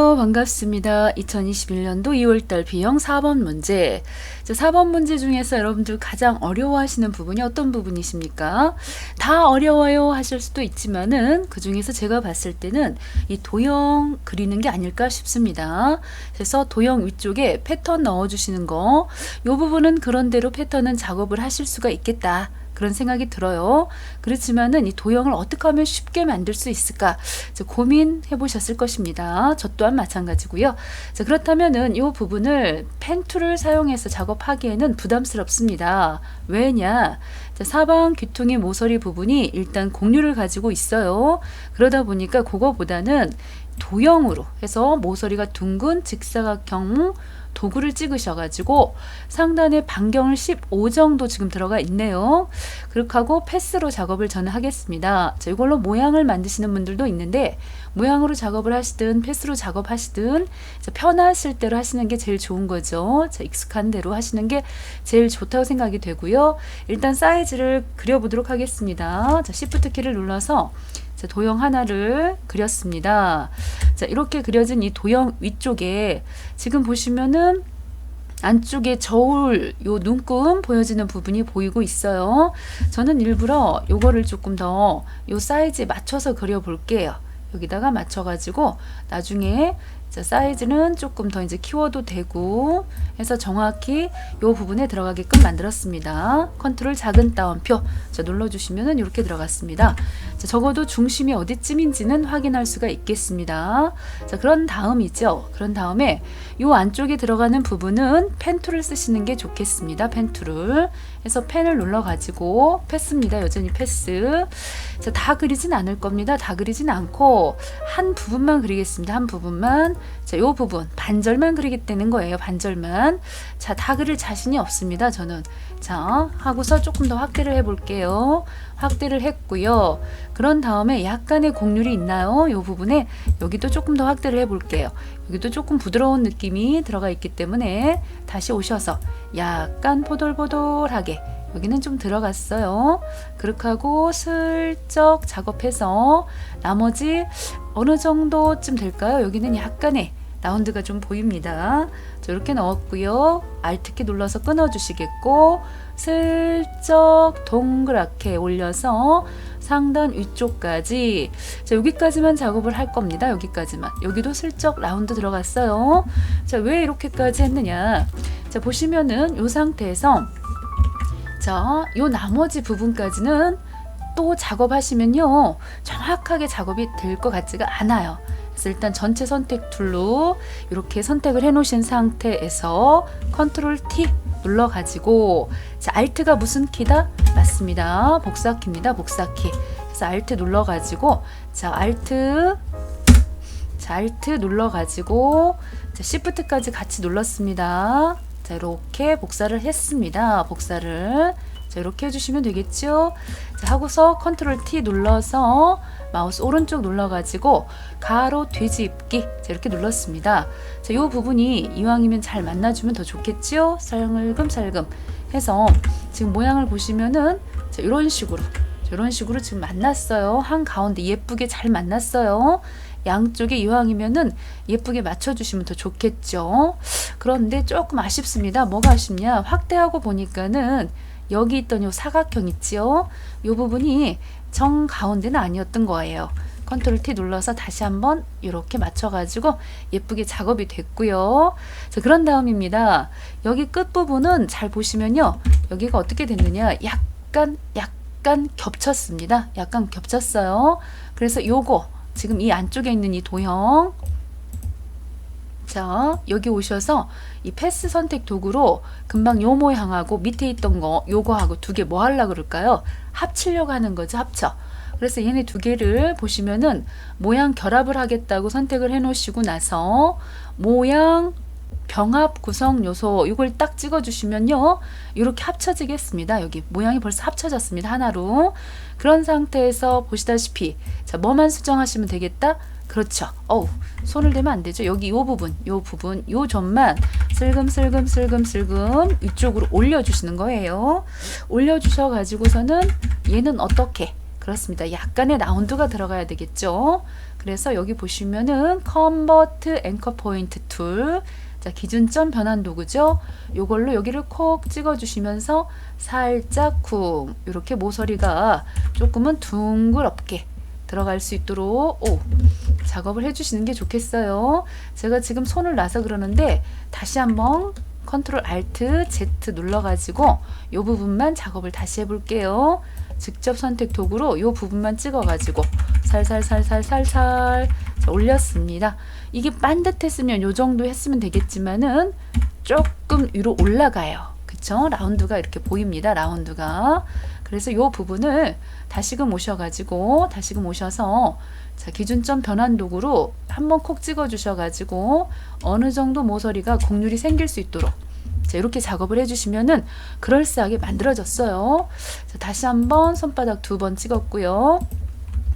안녕하세요. 반갑습니다. 2021년도 2월달 B형 4번 문제. 4번 문제 중에서 여러분들 가장 어려워하시는 부분이 어떤 부분이십니까? 다 어려워요 하실 수도 있지만은 그 중에서 제가 봤을 때는 이 도형 그리는 게 아닐까 싶습니다. 그래서 도형 위쪽에 패턴 넣어주시는 거, 이 부분은 그런대로 패턴은 작업을 하실 수가 있겠다. 그런 생각이 들어요. 그렇지만은 이 도형을 어떻게 하면 쉽게 만들 수 있을까 고민해 보셨을 것입니다. 저 또한 마찬가지고요. 자, 그렇다면은 이 부분을 펜 툴을 사용해서 작업하기에는 부담스럽습니다. 왜냐? 자, 사방 귀퉁이 모서리 부분이 일단 곡률을 가지고 있어요. 그러다 보니까 그거보다는 도형으로 해서 모서리가 둥근 직사각형 도구를 찍으셔가지고 상단에 반경을 15 정도 지금 들어가 있네요. 그렇게 하고 패스로 작업을 저는 하겠습니다. 자, 이걸로 모양을 만드시는 분들도 있는데 모양으로 작업을 하시든 패스로 작업하시든 편하실 대로 하시는 게 제일 좋은 거죠. 자, 익숙한 대로 하시는 게 제일 좋다고 생각이 되고요. 일단 사이즈를 그려보도록 하겠습니다. 자, Shift 키를 눌러서 자, 도형 하나를 그렸습니다. 자, 이렇게 그려진 이 도형 위쪽에 지금 보시면은 안쪽에 저울 요 눈금 보여지는 부분이 보이고 있어요. 저는 일부러 요거를 조금 더 요 사이즈에 맞춰서 그려 볼게요. 여기다가 맞춰 가지고 나중에 자, 사이즈는 조금 더 이제 키워도 되고 해서 정확히 요 부분에 들어가게끔 만들었습니다. 컨트롤 작은 따옴표 자, 눌러주시면은 이렇게 들어갔습니다. 자, 적어도 중심이 어디쯤인지는 확인할 수가 있겠습니다. 자, 그런 다음이죠. 그런 다음에 요 안쪽에 들어가는 부분은 펜 툴을 쓰시는 게 좋겠습니다. 펜 툴을 해서 펜을 눌러 가지고 패스입니다. 여전히 패스. 자, 다 그리진 않을 겁니다. 다 그리진 않고 한 부분만 그리겠습니다. 한 부분만. 자, 요 부분 반절만 그리겠다는 거예요. 반절만. 자, 다 그릴 자신이 없습니다. 저는. 자, 하고서 조금 더 확대를 해 볼게요. 확대를 했고요. 그런 다음에 약간의 곡률이 있나요? 요 부분에 여기도 조금 더 확대를 해 볼게요. 여기도 조금 부드러운 느낌이 들어가 있기 때문에 다시 오셔서 약간 포돌포돌하게 여기는 좀 들어갔어요. 그렇게 하고 슬쩍 작업해서 나머지 어느 정도쯤 될까요? 여기는 약간의 라운드가 좀 보입니다. 자, 이렇게 넣었고요. Alt키 눌러서 끊어주시겠고 슬쩍 동그랗게 올려서 상단 위쪽까지 자, 여기까지만 작업을 할 겁니다. 여기까지만. 여기도 슬쩍 라운드 들어갔어요. 자, 왜 이렇게까지 했느냐? 자, 보시면은 이 상태에서 자, 요 나머지 부분까지는 또 작업하시면요 정확하게 작업이 될 것 같지가 않아요. 그래서 일단 전체 선택 툴로 이렇게 선택을 해 놓으신 상태에서 컨트롤 T 눌러 가지고 자, Alt가 무슨 키다? 맞습니다. 복사키입니다. 복사키. 그래서 Alt 눌러 가지고 자, Alt 눌러 가지고 자, Shift까지 같이 눌렀습니다. 자, 이렇게 복사를 했습니다. 복사를 자, 이렇게 해주시면 되겠죠. 자, 하고서 컨트롤 T 눌러서 마우스 오른쪽 눌러가지고 가로 뒤집기 자, 이렇게 눌렀습니다. 자, 이 부분이 이왕이면 잘 만나주면 더 좋겠죠. 살금살금 해서 지금 모양을 보시면은 자, 이런 식으로 지금 만났어요. 한 가운데 예쁘게 잘 만났어요. 양쪽에 이왕이면은 예쁘게 맞춰주시면 더 좋겠죠. 그런데 조금 아쉽습니다. 뭐가 아쉽냐? 확대하고 보니까는 여기 있던 요 사각형 있지요? 요 부분이 정 가운데는 아니었던 거예요. 컨트롤 T 눌러서 다시 한번 이렇게 맞춰가지고 예쁘게 작업이 됐고요. 자, 그런 다음입니다. 여기 끝부분은 잘 보시면요. 여기가 어떻게 됐느냐? 약간 겹쳤습니다. 약간 겹쳤어요. 그래서 요거 지금 이 안쪽에 있는 이 도형 자, 여기 오셔서 이 패스 선택 도구로 금방 요 모양하고 밑에 있던 거 요거하고 두 개 뭐 하려고 그럴까요? 합치려고 하는 거죠. 합쳐. 그래서 얘네 두 개를 보시면은 모양 결합을 하겠다고 선택을 해 놓으시고 나서 모양 병합 구성 요소 이걸 딱 찍어 주시면요 이렇게 합쳐지겠습니다. 여기 모양이 벌써 합쳐졌습니다. 하나로. 그런 상태에서 보시다시피 자, 뭐만 수정하시면 되겠다? 그렇죠. 손을 대면 안 되죠. 여기 요 부분, 요 점만 슬금슬금 위쪽으로 올려주시는 거예요. 올려주셔 가지고서는 얘는 어떻게? 그렇습니다. 약간의 라운드가 들어가야 되겠죠. 그래서 여기 보시면은 Convert Anchor Point Tool, 자, 기준점 변환 도구죠. 요걸로 여기를 콕 찍어 주시면서 살짝 쿵, 이렇게 모서리가 조금은 둥그럽게 들어갈 수 있도록 작업을 해주시는 게 좋겠어요. 제가 지금 손을 놔서 그러는데 다시 한번 컨트롤 알트 Z 눌러가지고 이 부분만 작업을 다시 해볼게요. 직접 선택 도구로 이 부분만 찍어가지고 살살살살살살 올렸습니다. 이게 반듯했으면 이 정도 했으면 되겠지만은 조금 위로 올라가요. 그쵸? 라운드가 이렇게 보입니다. 라운드가. 그래서 이 부분을 다시금 오셔가지고 다시금 오셔서 자, 기준점 변환 도구로 한번 콕 찍어 주셔가지고 어느 정도 모서리가 곡률이 생길 수 있도록 자, 이렇게 작업을 해주시면은 그럴싸하게 만들어졌어요. 자, 다시 한번 손바닥 2번 찍었고요.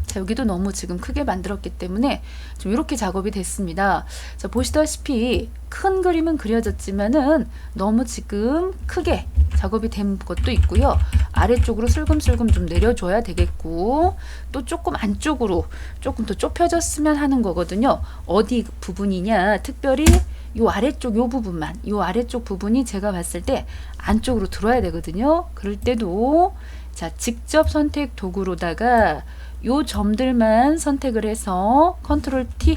자, 여기도 너무 지금 크게 만들었기 때문에 좀 이렇게 작업이 됐습니다. 자, 보시다시피 큰 그림은 그려졌지만은 너무 지금 크게 작업이 된 것도 있고요. 아래쪽으로 슬금슬금 좀 내려줘야 되겠고, 또 조금 안쪽으로 조금 더 좁혀졌으면 하는 거거든요. 어디 부분이냐, 특별히 요 아래쪽 요 부분만, 요 아래쪽 부분이 제가 봤을 때 안쪽으로 들어야 되거든요. 그럴 때도 자, 직접 선택 도구로다가 요 점들만 선택을 해서 컨트롤 T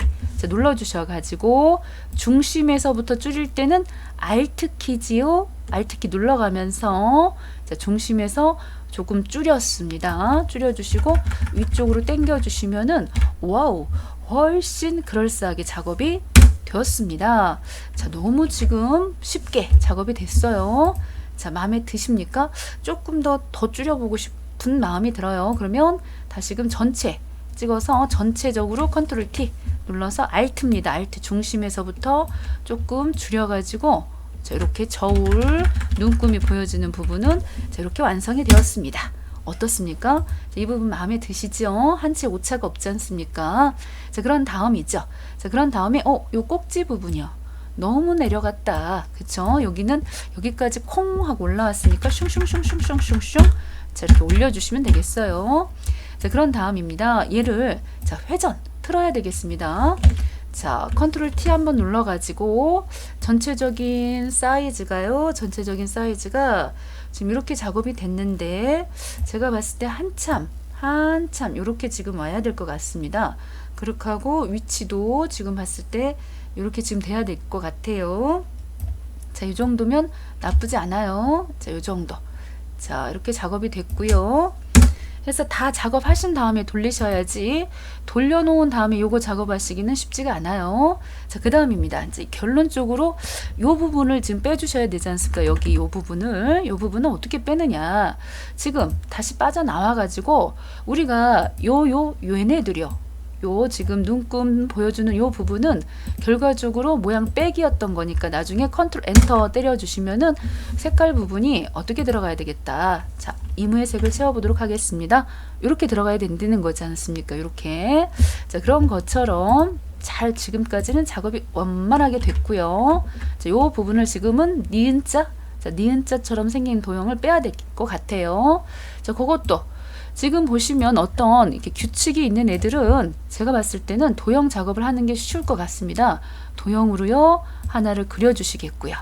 눌러 주셔 가지고 중심에서부터 줄일 때는 Alt 키지요. Alt 키 눌러가면서 자, 중심에서 조금 줄였습니다. 줄여주시고 위쪽으로 당겨 주시면은 와우, 훨씬 그럴싸하게 작업이 되었습니다. 자, 너무 지금 쉽게 작업이 됐어요. 자, 마음에 드십니까? 조금 더 줄여보고 싶은 마음이 들어요. 그러면 다시금 전체 찍어서 전체적으로 컨트롤 T 눌러서 Alt입니다. Alt 중심에서부터 조금 줄여가지고 자, 이렇게 저울 눈금이 보여지는 부분은 자, 이렇게 완성이 되었습니다. 어떻습니까? 자, 이 부분 마음에 드시죠? 한 채 오차가 없지 않습니까? 자, 그런 다음이죠. 자, 그런 다음에 요 꼭지 부분이요. 너무 내려갔다. 그쵸? 여기는 여기까지 콩 하고 올라왔으니까 슝슝슝슝슝슝슝 자, 이렇게 올려주시면 되겠어요. 자, 그런 다음입니다. 얘를 자, 회전 틀어야 되겠습니다. 자, 컨트롤 T 한번 눌러가지고 전체적인 사이즈가요. 전체적인 사이즈가 지금 이렇게 작업이 됐는데 제가 봤을 때 한참 이렇게 지금 와야 될 것 같습니다. 그렇게 하고 위치도 지금 봤을 때 이렇게 지금 돼야 될 것 같아요. 자, 이 정도면 나쁘지 않아요. 자, 이 정도. 자, 이렇게 작업이 됐고요. 그래서 다 작업하신 다음에 돌리셔야지 돌려놓은 다음에 요거 작업하시기는 쉽지가 않아요. 자, 그 다음입니다. 이제 결론적으로 요 부분을 지금 빼주셔야 되지 않습니까? 여기 요 부분은 어떻게 빼느냐. 지금 다시 빠져나와가지고 우리가 얘네들이요. 요 지금 눈금 보여주는 요 부분은 결과적으로 모양 빼기였던 거니까 나중에 컨트롤 엔터 때려주시면은 색깔 부분이 어떻게 들어가야 되겠다. 자, 이무의 색을 채워보도록 하겠습니다. 이렇게 들어가야 된다는 거지 않습니까? 이렇게. 자, 그런 것처럼 잘 지금까지는 작업이 원만하게 됐고요. 자, 요 부분을 지금은 니은자, 자, 니은자처럼 생긴 도형을 빼야 될 것 같아요. 자, 그것도 지금 보시면 어떤 이렇게 규칙이 있는 애들은 제가 봤을 때는 도형 작업을 하는 게 쉬울 것 같습니다. 도형으로요 하나를 그려주시겠고요.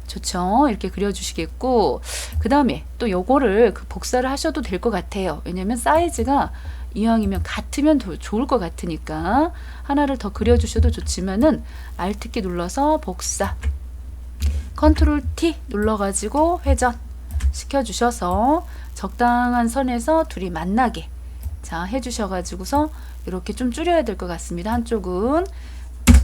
좋죠? 이렇게 그려주시겠고 그 다음에 또 요거를 복사를 하셔도 될 것 같아요. 왜냐면 사이즈가 이왕이면 같으면 좋을 것 같으니까 하나를 더 그려주셔도 좋지만은 Alt키 눌러서 복사 컨트롤 T 눌러가지고 회전 시켜주셔서 적당한 선에서 둘이 만나게 자 해주셔가지고서 이렇게 좀 줄여야 될 것 같습니다. 한쪽은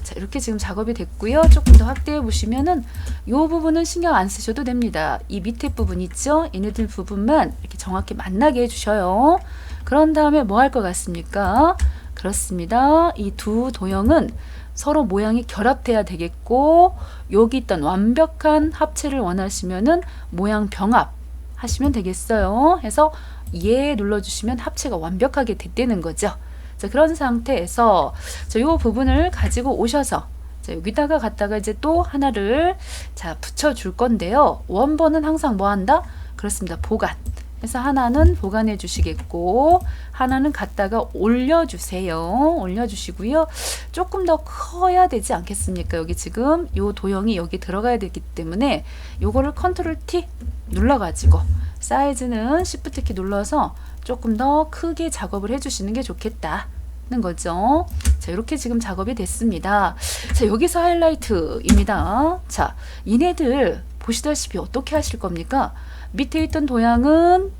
자 이렇게 지금 작업이 됐고요. 조금 더 확대해 보시면은 이 부분은 신경 안 쓰셔도 됩니다. 이 밑에 부분 있죠? 얘네들 부분만 이렇게 정확히 만나게 해주셔요. 그런 다음에 뭐 할 것 같습니까? 그렇습니다. 이 두 도형은 서로 모양이 결합돼야 되겠고 여기 있던 완벽한 합체를 원하시면은 모양 병합 하시면 되겠어요. 해서 예 눌러주시면 합체가 완벽하게 됐다는 거죠. 자, 그런 상태에서 이 부분을 가지고 오셔서 자, 여기다가 갖다가 이제 또 하나를 자 붙여 줄 건데요. 원본은 항상 뭐 한다? 그렇습니다. 보관. 그래서 하나는 보관해 주시겠고 하나는 갖다가 올려주세요. 올려주시고요. 조금 더 커야 되지 않겠습니까? 여기 지금 요 도형이 여기 들어가야 되기 때문에 요거를 컨트롤 T 눌러가지고 사이즈는 Shift 키 눌러서 조금 더 크게 작업을 해주시는 게 좋겠다는 거죠. 자, 이렇게 지금 작업이 됐습니다. 자, 여기서 하이라이트입니다. 자, 얘네들 보시다시피 어떻게 하실 겁니까? 밑에 있던 도형은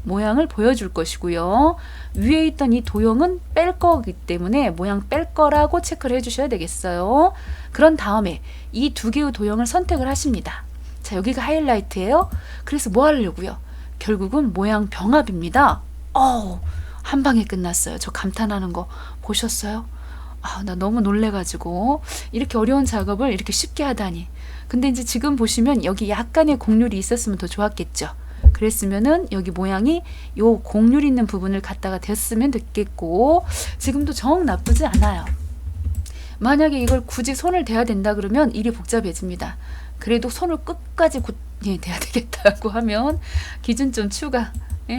모양을 보여줄 것이고요. 위에 있던 이 도형은 뺄 거기 때문에 모양 뺄 거라고 체크를 해주셔야 되겠어요. 그런 다음에 이 두 개의 도형을 선택을 하십니다. 자, 여기가 하이라이트예요. 그래서 뭐 하려고요? 결국은 모양 병합입니다. 한 방에 끝났어요. 저 감탄하는 거 보셨어요? 나 너무 놀래가지고 이렇게 어려운 작업을 이렇게 쉽게 하다니. 근데 이제 지금 보시면 여기 약간의 곡률이 있었으면 더 좋았겠죠. 그랬으면은 여기 모양이 요 곡률 있는 부분을 갖다가 댔으면 됐겠고, 지금도 정 나쁘지 않아요. 만약에 이걸 굳이 손을 대야 된다 그러면 일이 복잡해집니다. 그래도 손을 끝까지 대야 되겠다고 하면 기준점 추가,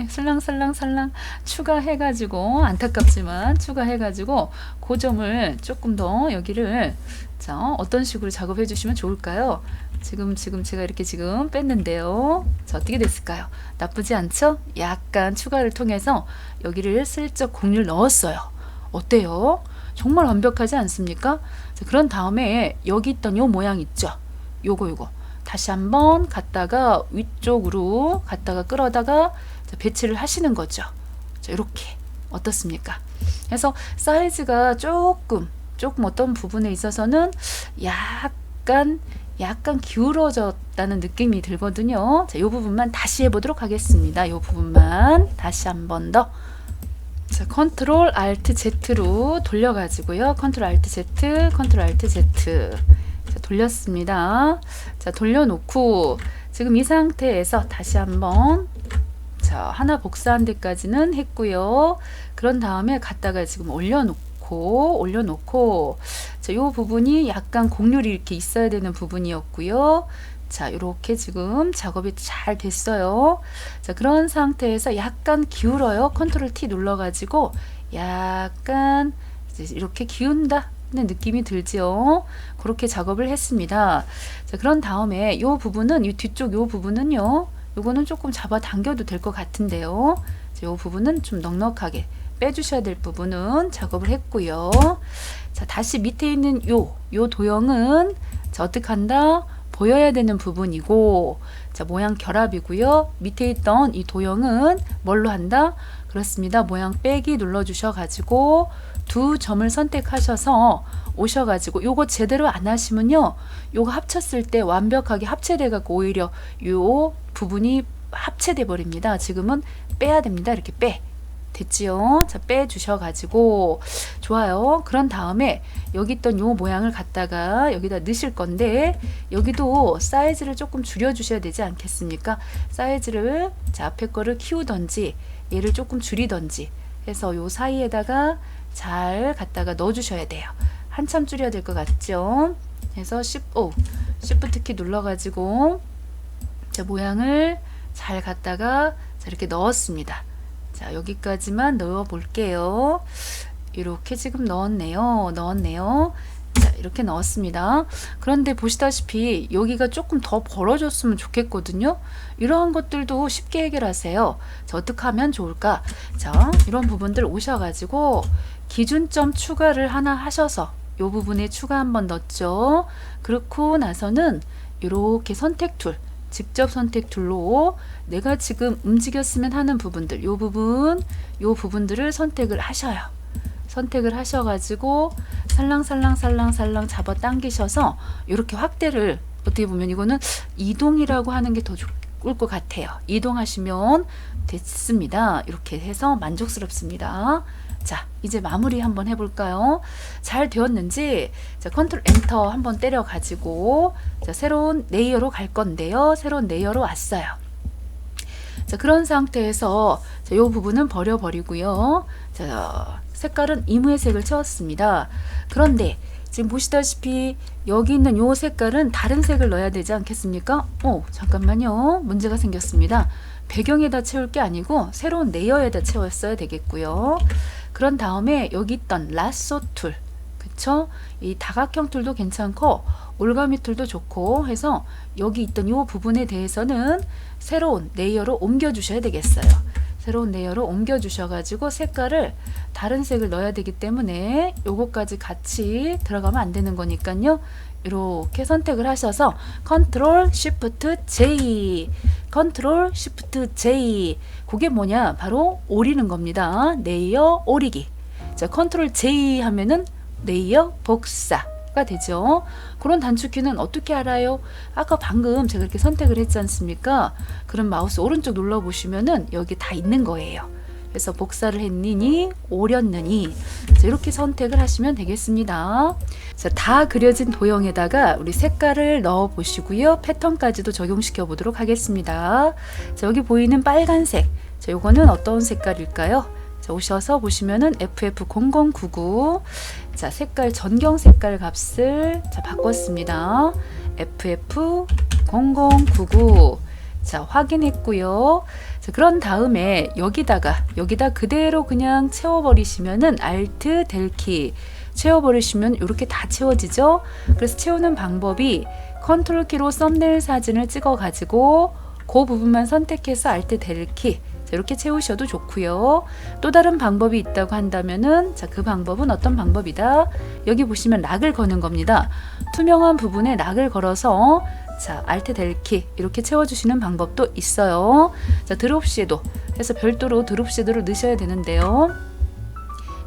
슬랑슬랑 추가해가지고, 안타깝지만 추가해가지고 그 점을 조금 더 여기를, 자, 어떤 식으로 작업해 주시면 좋을까요? 지금 제가 이렇게 지금 뺐는데요. 자, 어떻게 됐을까요? 나쁘지 않죠? 약간 추가를 통해서 여기를 슬쩍 곡률 넣었어요. 어때요? 정말 완벽하지 않습니까? 자, 그런 다음에 여기 있던 요 모양 있죠? 요거 다시 한번 갖다가 위쪽으로 갖다가 끌어다가 배치를 하시는 거죠. 자, 이렇게 어떻습니까? 그래서 사이즈가 조금 어떤 부분에 있어서는 약간 기울어졌다는 느낌이 들거든요. 자, 이 부분만 다시 해보도록 하겠습니다. 이 부분만 다시 한 번 더. 자, 컨트롤 알트 Z로 돌려가지고요. 컨트롤 알트 Z, 컨트롤 알트 Z. 자, 돌렸습니다. 자, 돌려놓고 지금 이 상태에서 다시 한번, 자, 하나 복사한 데까지는 했고요. 그런 다음에 갖다가 지금 올려놓고, 자, 요 부분이 약간 곡률이 이렇게 있어야 되는 부분이었고요. 자, 이렇게 지금 작업이 잘 됐어요. 자, 그런 상태에서 약간 기울어요. 컨트롤 T 눌러가지고 약간 이렇게 기운다 는 느낌이 들죠. 그렇게 작업을 했습니다. 자, 그런 다음에 이 부분은, 이 뒤쪽 이 부분은요, 요거는 조금 잡아 당겨도 될 것 같은데요. 자, 이 부분은 좀 넉넉하게 빼주셔야 될 부분은 작업을 했고요. 자, 다시 밑에 있는 요 도형은, 자, 어떻게 한다? 보여야 되는 부분이고, 자, 모양 결합이고요. 밑에 있던 이 도형은 뭘로 한다? 그렇습니다. 모양 빼기 눌러주셔가지고 두 점을 선택하셔서 오셔가지고, 요거 제대로 안 하시면요, 요거 합쳤을 때 완벽하게 합체돼 갖고 오히려 요 부분이 합체돼 버립니다. 지금은 빼야 됩니다. 이렇게 됐지요? 자, 빼 주셔가지고 좋아요. 그런 다음에 여기 있던 요 모양을 갖다가 여기다 넣으실 건데, 여기도 사이즈를 조금 줄여 주셔야 되지 않겠습니까? 사이즈를, 자, 앞에 거를 키우던지 얘를 조금 줄이던지 해서 요 사이에다가 잘 갖다가 넣어 주셔야 돼요. 한참 줄여야 될 것 같죠? 그래서 Shift 키 눌러가지고, 자, 모양을 잘 갖다가, 자, 이렇게 넣었습니다. 자, 여기까지만 넣어 볼게요. 이렇게 지금 넣었네요. 자, 이렇게 넣었습니다. 그런데 보시다시피 여기가 조금 더 벌어졌으면 좋겠거든요. 이러한 것들도 쉽게 해결하세요. 자, 어떻게 하면 좋을까? 자, 이런 부분들 오셔가지고 기준점 추가를 하나 하셔서 이 부분에 추가 한번 넣었죠. 그렇고 나서는 이렇게 선택 툴, 직접 선택 툴로 내가 지금 움직였으면 하는 부분들, 요 부분들을 선택을 하셔요. 선택을 하셔가지고 살랑 잡아 당기셔서 이렇게 확대를, 어떻게 보면 이거는 이동이라고 하는 게 더 좋을 것 같아요. 이동하시면 됐습니다. 이렇게 해서 만족스럽습니다. 자, 이제 마무리 한번 해볼까요? 잘 되었는지, 자, 컨트롤 엔터 한번 때려 가지고, 자, 새로운 레이어로 갈 건데요. 새로운 레이어로 왔어요. 자, 그런 상태에서, 자, 요 부분은 버려버리고요. 자, 색깔은 이무의 색을 채웠습니다. 그런데 지금 보시다시피 여기 있는 요 색깔은 다른 색을 넣어야 되지 않겠습니까? 잠깐만요. 문제가 생겼습니다. 배경에다 채울 게 아니고 새로운 레이어에다 채웠어야 되겠고요. 그런 다음에 여기 있던 라쏘 툴, 그쵸? 이 다각형 툴도 괜찮고 올가미 툴도 좋고 해서 여기 있던 이 부분에 대해서는 새로운 레이어로 옮겨 주셔야 되겠어요. 새로운 레이어로 옮겨 주셔가지고 색깔을 다른 색을 넣어야 되기 때문에 요거까지 같이 들어가면 안 되는 거니까요. 이렇게 선택을 하셔서 컨트롤 쉬프트 J, 컨트롤 쉬프트 J, 그게 뭐냐, 바로 오리는 겁니다. 레이어 오리기. 자, 컨트롤 J 하면은 레이어 복사가 되죠. 그런 단축키는 어떻게 알아요? 아까 방금 제가 이렇게 선택을 했지 않습니까? 그럼 마우스 오른쪽 눌러 보시면은 여기 다 있는 거예요. 그래서 복사를 했느니 오렸느니, 자, 이렇게 선택을 하시면 되겠습니다. 자, 다 그려진 도형에다가 우리 색깔을 넣어 보시고요. 패턴까지도 적용시켜 보도록 하겠습니다. 자, 여기 보이는 빨간색, 자, 요거는 어떤 색깔일까요? 자, 오셔서 보시면은 FF0099, 자, 색깔 전경 색깔 값을 자 바꿨습니다. FF0099. 자, 확인했고요. 자, 그런 다음에 여기다 그대로 그냥 채워버리시면은 Alt 델키 채워버리시면 이렇게 다 채워지죠. 그래서 채우는 방법이 컨트롤 키로 썸네일 사진을 찍어 가지고 그 부분만 선택해서 Alt 델키 이렇게 채우셔도 좋고요. 또 다른 방법이 있다고 한다면은, 자, 그 방법은 어떤 방법이다? 여기 보시면 락을 거는 겁니다. 투명한 부분에 락을 걸어서, 자, Alt 델키 이렇게 채워주시는 방법도 있어요. 자, 드롭 섀도우 해서 별도로 드롭 섀도우를 넣으셔야 되는데요.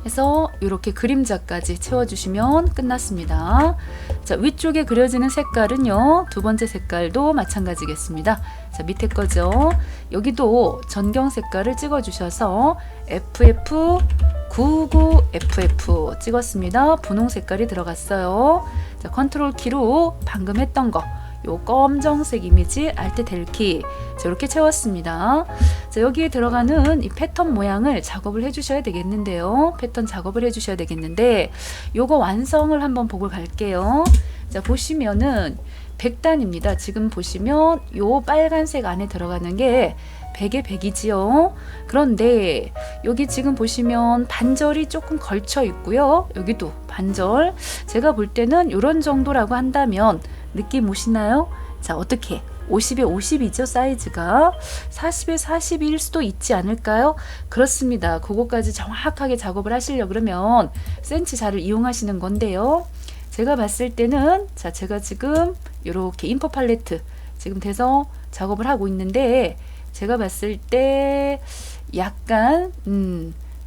해서 이렇게 그림자까지 채워주시면 끝났습니다. 자, 위쪽에 그려지는 색깔은요, 두 번째 색깔도 마찬가지겠습니다. 자, 밑에 거죠. 여기도 전경 색깔을 찍어주셔서 FF99FF 찍었습니다. 분홍 색깔이 들어갔어요. 자, 컨트롤 키로 방금 했던 거, 요 검정색 이미지 Alt 델키 이렇게 채웠습니다. 자, 여기에 들어가는 이 패턴 모양을 작업을 해주셔야 되겠는데요. 패턴 작업을 해주셔야 되겠는데 요거 완성을 한번 보고 갈게요. 자, 보시면은 100단입니다. 지금 보시면 요 빨간색 안에 들어가는 게 100에 100이지요. 그런데 여기 지금 보시면 반절이 조금 걸쳐 있고요. 여기도 반절. 제가 볼 때는 이런 정도라고 한다면 느낌 오시나요? 자, 어떻게? 50에 50이죠, 사이즈가. 40에 40일 수도 있지 않을까요? 그렇습니다. 그거까지 정확하게 작업을 하시려고 그러면 센치 자를 이용하시는 건데요. 제가 봤을 때는, 자, 제가 지금 이렇게 인포 팔레트 지금 돼서 작업을 하고 있는데, 제가 봤을 때 약간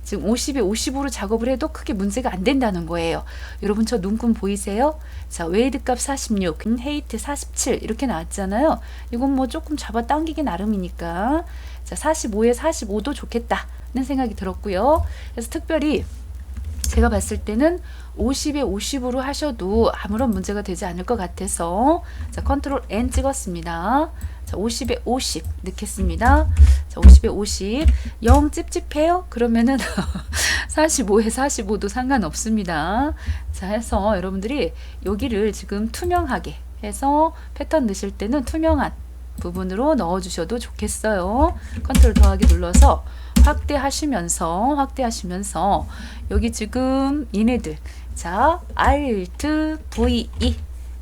지금 50에 50으로 작업을 해도 크게 문제가 안 된다는 거예요. 여러분 저 눈금 보이세요? 자, 웨이드 값 46, 헤이트 47 이렇게 나왔잖아요. 이건 뭐 조금 잡아 당기기 나름이니까, 자, 45에 45도 좋겠다는 생각이 들었고요. 그래서 특별히 제가 봤을 때는 50에 50으로 하셔도 아무런 문제가 되지 않을 것 같아서, 자, 컨트롤 N 찍었습니다. 자, 50에 50 넣겠습니다. 자, 50에 50. 0 찝찝해요? 그러면은 45에 45도 상관없습니다. 자, 해서 여러분들이 여기를 지금 투명하게 해서 패턴 넣으실 때는 투명한 부분으로 넣어 주셔도 좋겠어요. 컨트롤 더하기 눌러서 확대하시면서 여기 지금 얘네들, 자, Alt VE,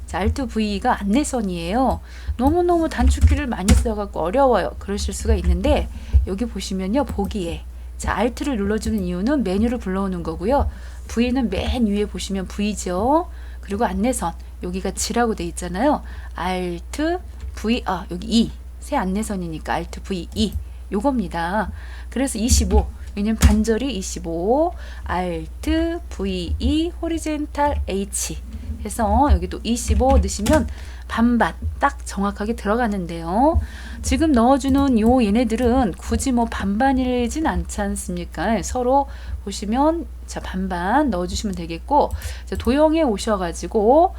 자, Alt VE가 안내선이에요. 너무너무 단축키를 많이 써갖고 어려워요. 그러실 수가 있는데, 여기 보시면요, 보기에, 자, Alt를 눌러주는 이유는 메뉴를 불러오는 거고요. V는 맨 위에 보시면 V죠. 그리고 안내선, 여기가 G라고 돼 있잖아요. Alt V, 여기 E, 새 안내선이니까 Alt VE 요겁니다. 그래서 25, 왜냐면 반절이 25, Alt VE 호리젠탈 H 해서 여기도 25 넣으시면 반반 딱 정확하게 들어가는데요. 지금 넣어주는 요 얘네들은 굳이 뭐 반반이진 않지 않습니까? 서로 보시면, 자, 반반 넣어주시면 되겠고, 자, 도형에 오셔가지고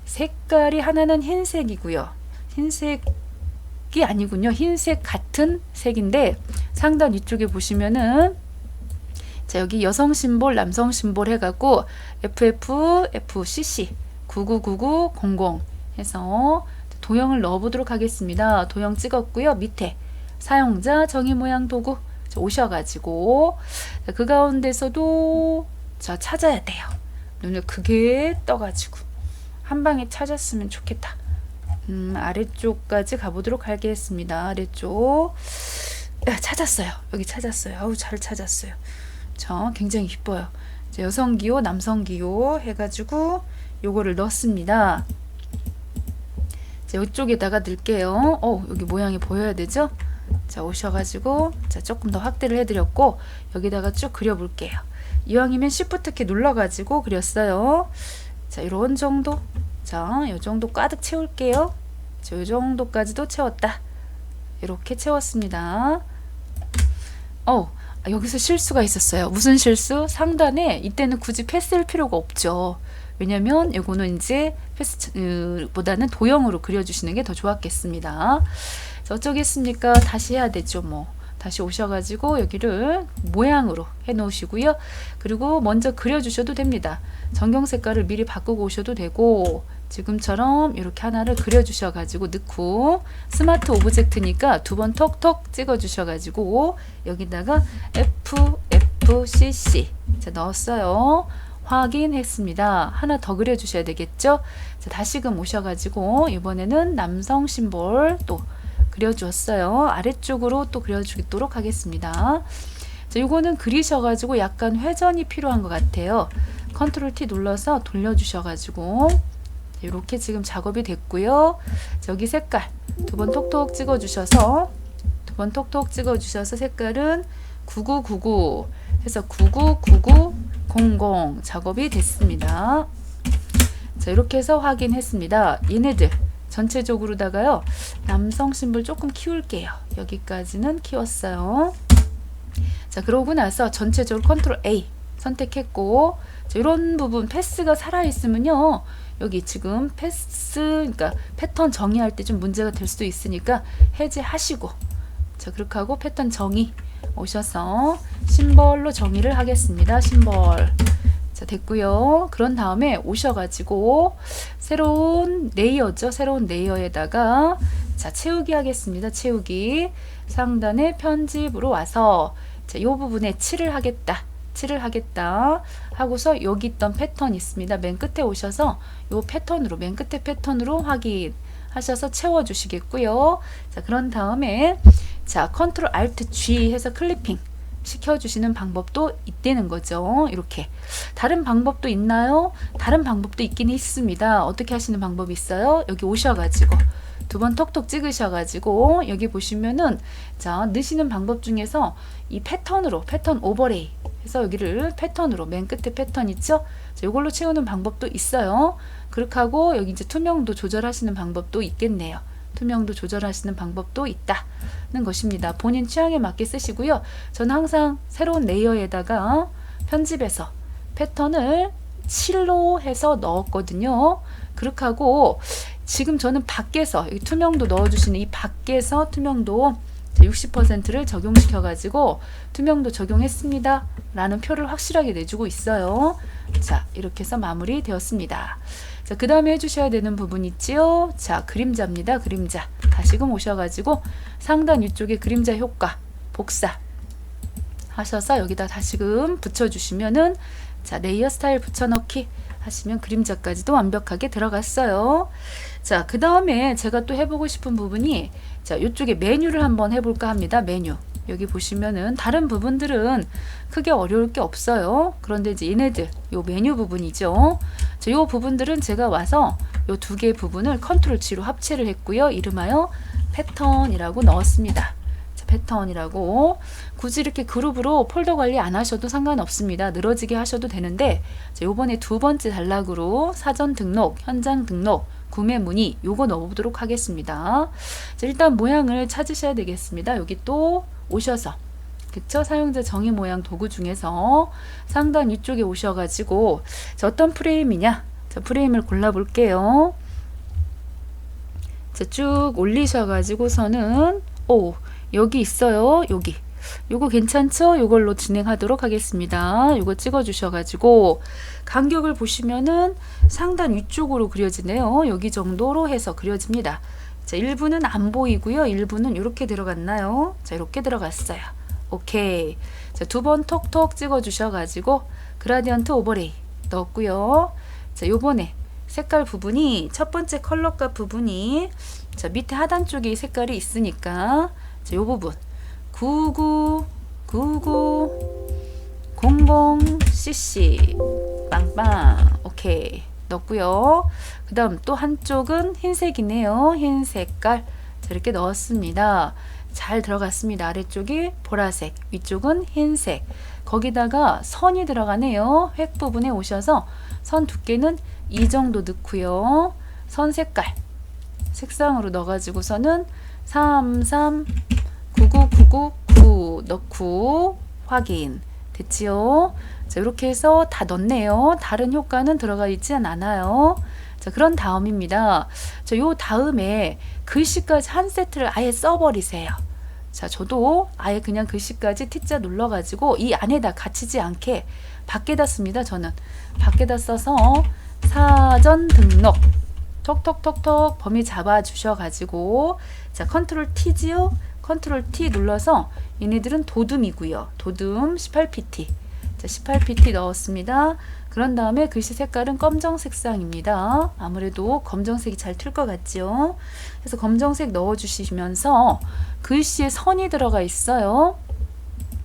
색깔이 하나는 흰색이고요. 흰색이 아니군요. 흰색 같은 색인데 상단 위쪽에 보시면은, 자, 여기 여성 심볼, 남성 심볼 해갖고 FCC 999900 해서 도형을 넣어보도록 하겠습니다. 도형 찍었고요. 밑에 사용자 정의 모양 도구 오셔가지고 그 가운데서도 자 찾아야 돼요. 눈을 크게 떠가지고 한 방에 찾았으면 좋겠다. 아래쪽까지 가보도록 하겠습니다. 아래쪽 찾았어요. 여기 찾았어요. 아우 잘 찾았어요. 저 굉장히 기뻐요. 여성 기호, 남성 기호 해가지고 요거를 넣습니다. 자, 이쪽에다가 넣을게요. 여기 모양이 보여야 되죠? 자, 오셔가지고 자 조금 더 확대를 해드렸고 여기다가 쭉 그려볼게요. 이왕이면 Shift 키 눌러가지고 그렸어요. 자, 이런 정도. 자, 요 정도 가득 채울게요. 자, 요 정도까지도 채웠다. 이렇게 채웠습니다. 여기서 실수가 있었어요. 무슨 실수? 상단에 이때는 굳이 패스할 필요가 없죠. 왜냐면 이거는 이제 패스 보다는 도형으로 그려주시는 게 더 좋았겠습니다. 자, 어쩌겠습니까? 다시 해야 되죠. 뭐 다시 오셔가지고 여기를 모양으로 해 놓으시고요. 그리고 먼저 그려주셔도 됩니다. 전경 색깔을 미리 바꾸고 오셔도 되고 지금처럼 이렇게 하나를 그려주셔가지고 넣고 스마트 오브젝트니까 두 번 톡톡 찍어주셔가지고 여기다가 FFCC 자, 넣었어요. 확인했습니다. 하나 더 그려주셔야 되겠죠? 자, 다시금 오셔가지고 이번에는 남성 심볼 또 그려주었어요. 아래쪽으로 또 그려주도록 하겠습니다. 자, 요거는 그리셔가지고 약간 회전이 필요한 것 같아요. 컨트롤 T 눌러서 돌려주셔가지고 이렇게 지금 작업이 됐고요. 여기 색깔 두 번 톡톡 찍어주셔서 색깔은 9999 해서 999900 작업이 됐습니다. 자, 이렇게 해서 확인했습니다. 얘네들 전체적으로다가요. 남성 심볼 조금 키울게요. 여기까지는 키웠어요. 자, 그러고 나서 전체적으로 컨트롤 A 선택했고 자, 이런 부분 패스가 살아있으면요. 여기 지금 패스 그러니까 패턴 정의할 때 좀 문제가 될 수도 있으니까 해제하시고 자, 그렇게 하고 패턴 정의 오셔서 심벌로 정의를 하겠습니다. 심벌 자, 됐고요. 그런 다음에 오셔가지고 새로운 레이어죠. 새로운 레이어에다가 자, 채우기 하겠습니다. 채우기 상단에 편집으로 와서 자, 이 부분에 칠을 하겠다 하고서 여기 있던 패턴 있습니다. 맨 끝에 오셔서 요 패턴으로 맨 끝에 패턴으로 확인하셔서 채워 주시겠고요. 자, 그런 다음에 자, 컨트롤 알트 G 해서 클리핑 시켜주시는 방법도 있다는 거죠. 이렇게 다른 방법도 있나요? 다른 방법도 있긴 있습니다. 어떻게 하시는 방법이 있어요? 여기 오셔가지고 두 번 톡톡 찍으셔가지고 여기 보시면은 자, 넣으시는 방법 중에서 이 패턴으로 패턴 오버레이 해서 여기를 패턴으로 맨 끝에 패턴 있죠? 자, 이걸로 채우는 방법도 있어요. 그렇게 하고 여기 이제 투명도 조절하시는 방법도 있겠네요. 투명도 조절하시는 방법도 있다는 것입니다. 본인 취향에 맞게 쓰시고요. 저는 항상 새로운 레이어에다가 편집해서 패턴을 7로 해서 넣었거든요. 그렇게 하고 지금 저는 밖에서 투명도 넣어주시는 이 밖에서 투명도 60%를 적용시켜 가지고 투명도 적용했습니다 라는 표를 확실하게 내주고 있어요. 자, 이렇게 해서 마무리 되었습니다. 자, 그 다음에 해주셔야 되는 부분 있지요. 자, 그림자입니다. 그림자 다시금 오셔가지고 상단 위쪽에 그림자 효과 복사 하셔서 여기다 다시금 붙여주시면은 자, 레이어 스타일 붙여넣기 하시면 그림자까지도 완벽하게 들어갔어요. 자, 그 다음에 제가 또 해보고 싶은 부분이 자, 이쪽에 메뉴를 한번 해볼까 합니다. 메뉴 여기 보시면은 다른 부분들은 크게 어려울 게 없어요. 그런데 이제 얘네들 요 메뉴 부분이죠. 자, 요 부분들은 제가 와서 요 두 개의 부분을 컨트롤 G로 합체를 했고요. 이름하여 패턴이라고 넣었습니다. 자, 패턴이라고 굳이 이렇게 그룹으로 폴더 관리 안 하셔도 상관없습니다. 늘어지게 하셔도 되는데 자, 요번에 두 번째 단락으로 사전 등록, 현장 등록, 구매 문의 요거 넣어보도록 하겠습니다. 자, 일단 모양을 찾으셔야 되겠습니다. 여기 또 오셔서 그쵸? 사용자 정의 모양 도구 중에서 상단 위쪽에 오셔가지고 자, 어떤 프레임이냐? 자, 프레임을 골라 볼게요. 자, 쭉 올리셔가지고서는 여기 있어요. 여기 요거 괜찮죠? 요걸로 진행하도록 하겠습니다. 요거 찍어 주셔가지고 간격을 보시면은 상단 위쪽으로 그려지네요. 여기 정도로 해서 그려집니다. 자, 일부는 안 보이고요. 일부는 이렇게 들어갔나요? 자, 이렇게 들어갔어요. 오케이. 자, 두 번 톡톡 찍어 주셔가지고 그라디언트 오버레이 넣었고요. 자, 요번에 색깔 부분이 첫 번째 컬러값 부분이 자, 밑에 하단 쪽에 색깔이 있으니까 자, 요 부분 99 00cc 빵빵 오케이 넣었고요. 그 다음 또 한쪽은 흰색이네요. 흰 색깔 자, 이렇게 넣었습니다. 잘 들어갔습니다. 아래쪽이 보라색, 위쪽은 흰색. 거기다가 선이 들어가네요. 획 부분에 오셔서 선 두께는 이 정도 넣고요. 선 색깔 색상으로 넣어가지고서는 3399999 넣고 확인 됐지요. 자, 이렇게 해서 다 넣었네요. 다른 효과는 들어가 있진 않아요. 자, 그런 다음입니다. 자, 요 다음에 글씨까지 한 세트를 아예 써버리세요. 자, 저도 아예 그냥 글씨까지 T자 눌러가지고 이 안에다 갇히지 않게 밖에다 씁니다. 저는 밖에다 써서 사전 등록 톡톡톡톡 범위 잡아 주셔가지고 자, 컨트롤 T지요. 컨트롤 T 눌러서 얘네들은 도둠이고요. 도둠 18pt 자, 18pt 넣었습니다. 그런 다음에 글씨 색깔은 검정 색상입니다. 아무래도 검정색이 잘 틀 것 같죠. 그래서 검정색 넣어 주시면서 글씨에 선이 들어가 있어요.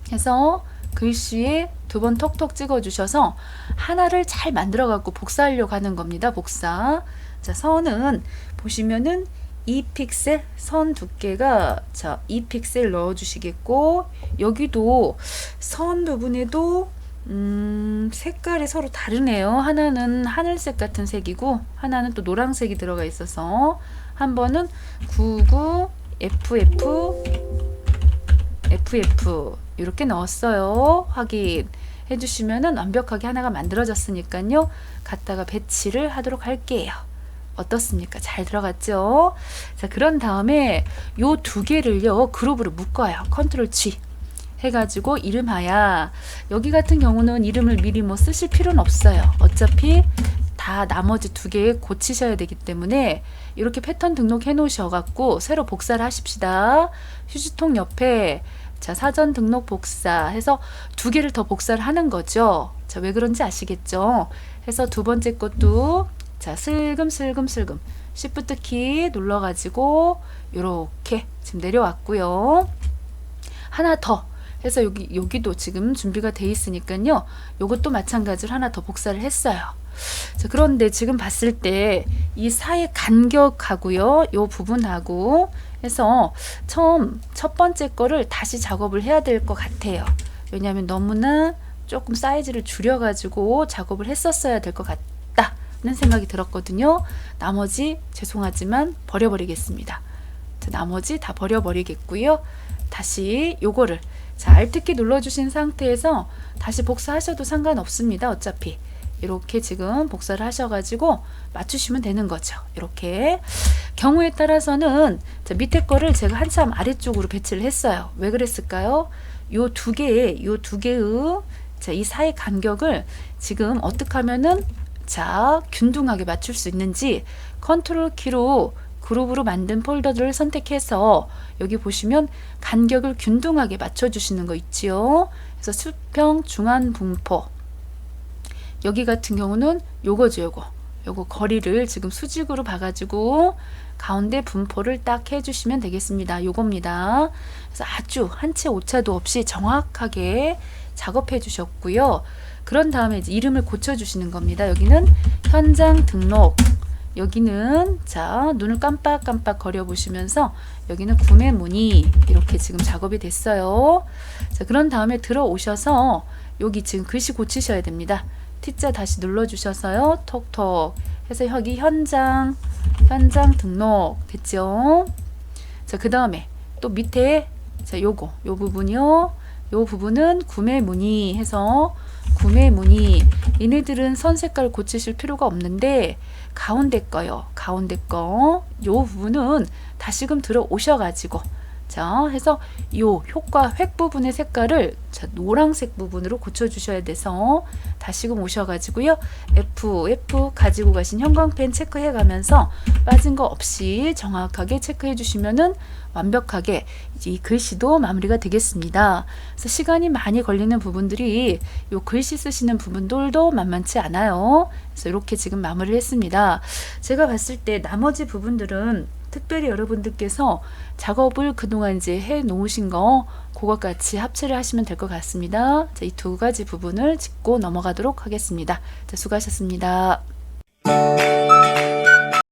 그래서 글씨에 두 번 톡톡 찍어 주셔서 하나를 잘 만들어 갖고 복사하려고 하는 겁니다. 복사. 자, 선은 보시면은 2픽셀 선 두께가 자 2픽셀 넣어 주시겠고 여기도 선 부분에도 색깔이 서로 다르네요. 하나는 하늘색 같은 색이고 하나는 또 노란색이 들어가 있어서 한 번은 99FF 이렇게 넣었어요. 확인 해주시면은 완벽하게 하나가 만들어졌으니까요. 갖다가 배치를 하도록 할게요. 어떻습니까? 잘 들어갔죠? 자, 그런 다음에 요 두 개를요 그룹으로 묶어요. 컨트롤 G 해가지고 이름하야 여기 같은 경우는 이름을 미리 뭐 쓰실 필요는 없어요. 어차피 다 나머지 두 개 고치셔야 되기 때문에 이렇게 패턴 등록해 놓으셔갖고 새로 복사를 하십시다. 휴지통 옆에 자 사전 등록 복사 해서 두 개를 더 복사를 하는 거죠. 자, 왜 그런지 아시겠죠? 해서 두 번째 것도 자 슬금슬금 Shift 키 눌러가지고 요렇게 지금 내려왔고요. 하나 더 해서 여기도 지금 준비가 돼 있으니까요. 요것도 마찬가지로 하나 더 복사를 했어요. 자, 그런데 지금 봤을 때 이 사이 간격하고요. 요 부분하고 해서 처음 첫 번째 거를 다시 작업을 해야 될 것 같아요. 왜냐하면 너무나 조금 사이즈를 줄여가지고 작업을 했었어야 될 것 같다는 생각이 들었거든요. 나머지 죄송하지만 버려버리겠습니다. 자, 나머지 다 버려버리겠고요. 다시 요거를 자 Alt키 눌러주신 상태에서 다시 복사하셔도 상관없습니다. 어차피 이렇게 지금 복사를 하셔가지고 맞추시면 되는 거죠. 이렇게 경우에 따라서는 자, 밑에 거를 제가 한참 아래쪽으로 배치를 했어요. 왜 그랬을까요? 요 두 개의 자, 이 사이 간격을 지금 어떻게 하면은 자 균등하게 맞출 수 있는지 컨트롤 키로 그룹으로 만든 폴더들을 선택해서 여기 보시면 간격을 균등하게 맞춰주시는 거 있지요. 그래서 수평 중앙 분포 여기 같은 경우는 요거죠. 요거 거리를 지금 수직으로 봐가지고 가운데 분포를 딱 해주시면 되겠습니다. 요겁니다. 그래서 아주 한 채 오차도 없이 정확하게 작업해 주셨고요. 그런 다음에 이제 이름을 고쳐주시는 겁니다. 여기는 현장 등록 여기는 자 눈을 깜빡깜빡 거려 보시면서 여기는 구매 문의 이렇게 지금 작업이 됐어요. 자, 그런 다음에 들어오셔서 여기 지금 글씨 고치셔야 됩니다. T자 다시 눌러 주셔서요. 톡톡 해서 여기 현장 등록 됐죠. 자, 그 다음에 또 밑에 자 요 부분이요. 요 부분은 구매 문의 해서 구매 문의 얘네들은 선 색깔 고치실 필요가 없는데 가운데 거요. 가운데 거 요 부분은 다시금 들어오셔가지고 자, 해서 요 효과 획 부분의 색깔을 자, 노란색 부분으로 고쳐주셔야 돼서 다시금 오셔가지고요. F 가지고 가신 형광펜 체크해 가면서 빠진 거 없이 정확하게 체크해 주시면은 완벽하게 이제 이 글씨도 마무리가 되겠습니다. 그래서 시간이 많이 걸리는 부분들이 요 글씨 쓰시는 부분들도 만만치 않아요. 그래서 이렇게 지금 마무리를 했습니다. 제가 봤을 때 나머지 부분들은 특별히 여러분들께서 작업을 그동안 이제 해 놓으신 거 그것 같이 합체를 하시면 될 것 같습니다. 자, 이 두 가지 부분을 짚고 넘어가도록 하겠습니다. 자, 수고하셨습니다.